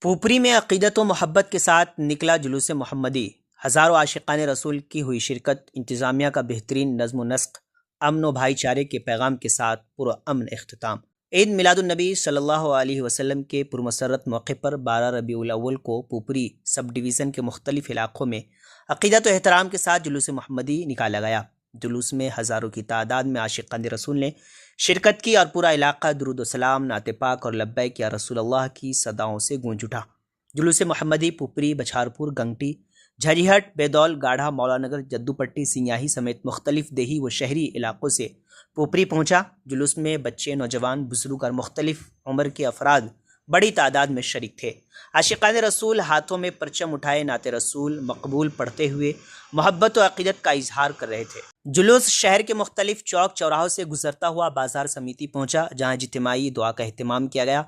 पुपरी में अक़ीदत व मोहब्बत के साथ निकला जुलूस मोहम्मदी। हज़ारों आशिक़ान रसूल की हुई शिरकत। इंतज़ामिया का बेहतरीन नज़्म व नस्क़, अमन व भाईचारे के पैगाम के साथ पुरअमन इख्तिताम। ईद मिलादुन्नबी सल्लल्लाहु अलैहि वसल्लम के पुरमसरत मौके पर 12 रबीउल अव्वल को पुपरी सब डिवीज़न के मुख्तलिफ इलाक़ों में अक़ीदत व एहतराम के साथ जुलूस मोहम्मदी निकाला गया। जुलूस में हज़ारों की तादाद में आशिक़ान रसूल ने शिरकत की और पूरा इलाका दुरूद व सलाम, नाते पाक और लब्बैक या रसूलल्लाह की सदाओं से गूंज उठा। जुलूस मोहम्मदी पुपरी, बछारपुर, गंगटी, झरिहट, बेदौल, गाढ़ा, मौलानगर, जद्दूपट्टी, सिंयाही समेत मुख्तलिफ देही व शहरी इलाकों से पुपरी पहुंचा। जुलूस में बच्चे, नौजवान, बुजुर्ग और मुख्तलिफ उम्र के अफराद बड़ी तादाद में शरीक थे। आशिक़ान रसूल हाथों में परचम उठाए नाते रसूल मकबूल पढ़ते हुए मोहब्बत व अक़ीदत का इजहार कर रहे थे। जुलूस शहर के मुख्तलिफ चौक चौराहों से गुजरता हुआ बाजार समिति पहुंचा, जहां इज्तिमाई दुआ का एहतमाम किया गया।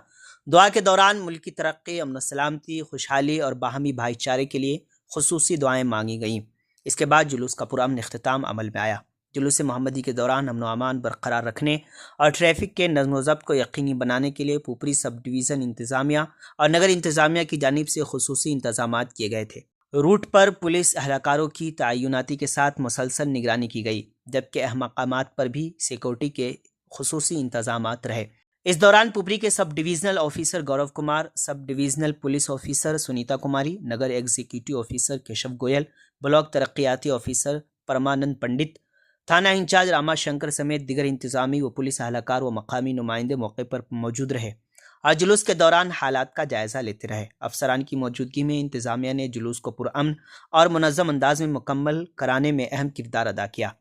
दुआ के दौरान मुल्क की तरक्की, अमन सलामती, खुशहाली और बाहमी भाईचारे के लिए खुसूसी दुआएं मांगी गईं। इसके बाद जुलूस का पुरअमन इख्तिताम अमल में आया। जुलूस मोहम्मदी के दौरान अमन व अमान बरकरार रखने और ट्रैफिक के नज़्म व ज़ब्त को यकीनी बनाने के लिए पुपरी सब डिवीज़न इंतज़ामिया और नगर इंतज़ामिया की जानिब से खुसूसी इंतज़ामात किए गए थे। रूट पर पुलिस अहलकारों की तय्युनाती के साथ मुसलसल निगरानी की गई, जबकि अहम मकामात पर भी सिक्योरिटी के खुसूसी इंतज़ामात रहे। इस दौरान पुपरी के सब divisional officer Gaurav Kumar, sub divisional police officer Sunita Kumari, नगर executive officer Keshav Goyal, block तरक्याती ऑफिसर परमानंद पंडित, थाना इंचार्ज रामा शंकर समेत दिगर इंतजामी व पुलिस अहलकार व मकामी नुमाइंदे मौके पर मौजूद रहे और जुलूस के दौरान हालात का जायज़ा लेते रहे। अफसरान की मौजूदगी में इंतजामिया ने जुलूस को पुरअमन और मुनज़्ज़म अंदाज में मुकम्मल कराने में अहम किरदार अदा किया।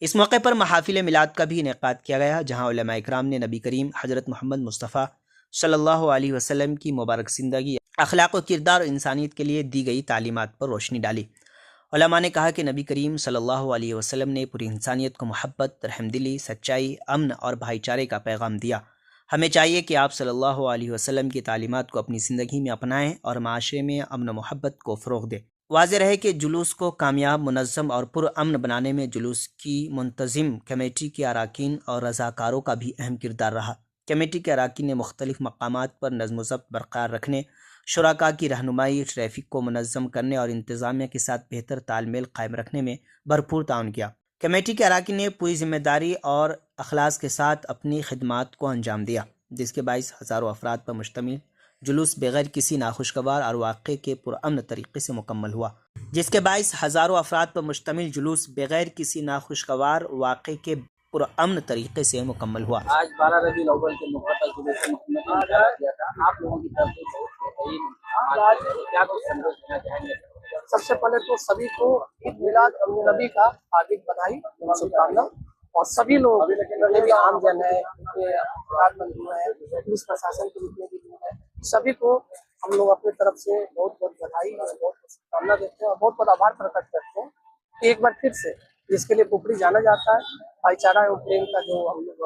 इस मौके पर महाफिल मिलाद का भी इनेकाद किया गया, जहाँ उलमा इकराम ने नबी करीम हज़रत मोहम्मद मुस्तफ़ा सल्लल्लाहु अलैहि वसल्लम की मुबारक ज़िंदगी, अखलाक व किरदार और इंसानियत के लिए दी गई तालीमात पर रोशनी डाली। उलमा ने कहा कि नबी करीम सल्लल्लाहु अलैहि वसल्लम ने पूरी इंसानियत को मोहब्बत, रहमदिली, सच्चाई, अमन और भाईचारे का पैगाम दिया। हमें चाहिए कि आप सल्लल्लाहु अलैहि वसल्लम की तालीमात को अपनी ज़िंदगी में अपनाएं और माशरे में अमन मोहब्बत को फ़रोग़ दें। वाज़ेह रहे कि जुलूस को कामयाब, मुनज़्ज़म और पुरअमन बनाने में जुलूस की मुंतज़िम कमेटी के अराकीन और रज़ाकारों का भी अहम किरदार रहा। कमेटी के अराकीन ने मुख्तलिफ़ मकामात पर नज़्म व ज़ब्त बरकरार रखने, शुराका की रहनुमाई, ट्रैफिक को मुनज़्ज़म करने और इंतज़ामिया के साथ बेहतर तालमेल कायम रखने में भरपूर ताउन किया। कमेटी के अराकीन ने पूरी जिम्मेदारी और अखलास के साथ अपनी खिदमात को अंजाम दिया, जिसके बाइस हज़ारों अफराद पर मुश्तमिल जुलूस बगैर किसी नाखुशगवार और वाक़े के पुरअमन तरीक़े से मुकम्मल हुआ। जिसके बाइस हज़ारों अफराद पर मुश्तमिल जुलूस बगैर किसी नाखुशगवार वाक़े के पुरअमन तरीक़े से मुकम्मल हुआ। आज 12 रबीउल अव्वल के मौके पर जुलूस मोहम्मदी निकाला गया था। आप लोगों की तरफ से बहुत क्या कुछ संदेश देना चाहेंगे? सबसे पहले तो सभी को ईद मिलाद नबी का हार्दिक बधाई, शुभकामना। और सभी लोग, जितने भी आमजन है, प्रधानमंत्री है, पुलिस प्रशासन के जितने भी लोग हैं, सभी को हम लोग अपने तरफ से बहुत बहुत बधाई और बहुत बहुत शुभकामना देते हैं और बहुत बहुत आभार प्रकट करते हैं कि एक बार फिर से जिसके लिए पुपरी जाना जाता है, भाईचारा एवं प्रेम का जो हम लोग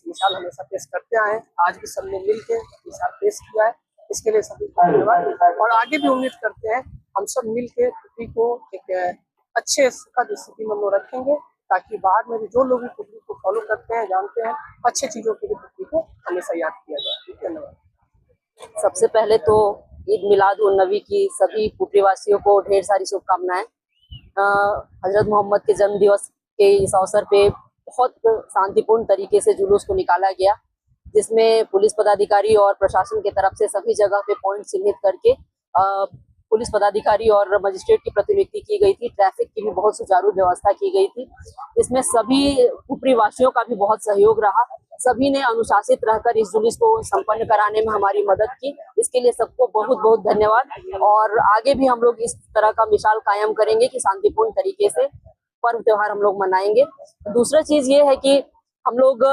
मिसाल हमेशा पेश करते आए हैं, आज भी सबने मिल के मिसाल पेश किया है। इसके लिए सभी को धन्यवाद और आगे भी उम्मीद करते हैं हम सब मिल के पुपरी को एक अच्छे सुखद स्थिति में हम रखेंगे, ताकि बाद में भी जो लोग पुपरी को फॉलो करते हैं, जानते हैं, अच्छे चीज़ों के लिए पुपरी को हमेशा याद किया जाए। धन्यवाद। सबसे पहले तो ईद मिलाद उन नबी की सभी पुपरी वासियों को ढेर सारी शुभकामनाएं। हजरत मोहम्मद के जन्म दिवस के इस अवसर पे बहुत शांतिपूर्ण तरीके से जुलूस को निकाला गया, जिसमें पुलिस पदाधिकारी और प्रशासन की तरफ से सभी जगह पे पॉइंट चिन्हित करके पुलिस पदाधिकारी और मजिस्ट्रेट की प्रतिनियुक्ति की गई थी। ट्रैफिक की भी बहुत सुचारू व्यवस्था की गई थी। इसमें सभी पुपरी वासियों का भी बहुत सहयोग रहा। सभी ने अनुशासित रहकर इस जुलूस को संपन्न कराने में हमारी मदद की। इसके लिए सबको बहुत बहुत धन्यवाद और आगे भी हम लोग इस तरह का मिसाल कायम करेंगे कि शांतिपूर्ण तरीके से पर्व त्योहार हम लोग मनाएंगे। दूसरा चीज ये है कि हम लोग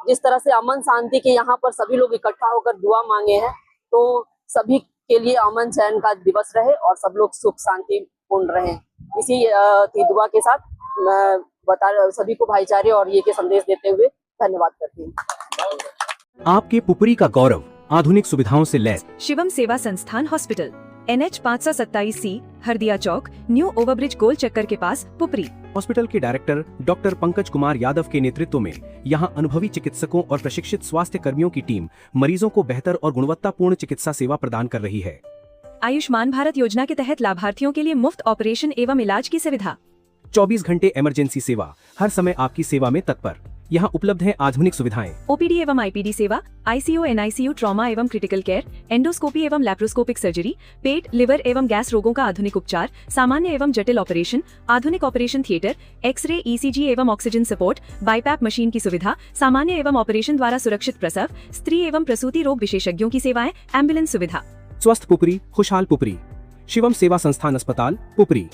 जिस तरह से अमन शांति के यहाँ पर सभी लोग इकट्ठा होकर दुआ मांगे हैं, तो सभी के लिए अमन चैन का दिवस रहे और सब लोग सुख शांति पूर्ण रहे। इसी दुआ के साथ मैं सभी को भाईचारे और ये के संदेश देते हुए धन्यवाद करती हूँ। आपके पुपरी का गौरव, आधुनिक सुविधाओं से लैस शिवम सेवा संस्थान हॉस्पिटल, NH 527C, हरदिया चौक, न्यू ओवरब्रिज गोल चक्कर के पास, पुपरी। हॉस्पिटल के डायरेक्टर डॉक्टर पंकज कुमार यादव के नेतृत्व में यहां अनुभवी चिकित्सकों और प्रशिक्षित स्वास्थ्य कर्मियों की टीम मरीजों को बेहतर और गुणवत्तापूर्ण चिकित्सा सेवा प्रदान कर रही है। आयुष्मान भारत योजना के तहत लाभार्थियों के लिए मुफ्त ऑपरेशन एवं इलाज की सुविधा। 24 घंटे इमरजेंसी सेवा, हर समय आपकी सेवा में तत्पर। यहाँ उपलब्ध है आधुनिक सुविधाएं। ओपीडी एवं आईपीडी सेवा, आईसीयू एनआईसीयू ट्रॉमा एवं क्रिटिकल केयर, एंडोस्कोपी एवं लैप्रोस्कोपिक सर्जरी, पेट, लिवर एवं गैस रोगों का आधुनिक उपचार, सामान्य एवं जटिल ऑपरेशन, आधुनिक ऑपरेशन थिएटर, एक्सरे, ईसीजी एवं ऑक्सीजन सपोर्ट, बाईपैप मशीन की सुविधा, सामान्य एवं ऑपरेशन द्वारा सुरक्षित प्रसव, स्त्री एवं प्रसूति रोग विशेषज्ञों की सेवाएं, एम्बुलेंस सुविधा। स्वस्थ पुपरी, खुशहाल पुपरी। शिवम सेवा संस्थान अस्पताल, पुपरी।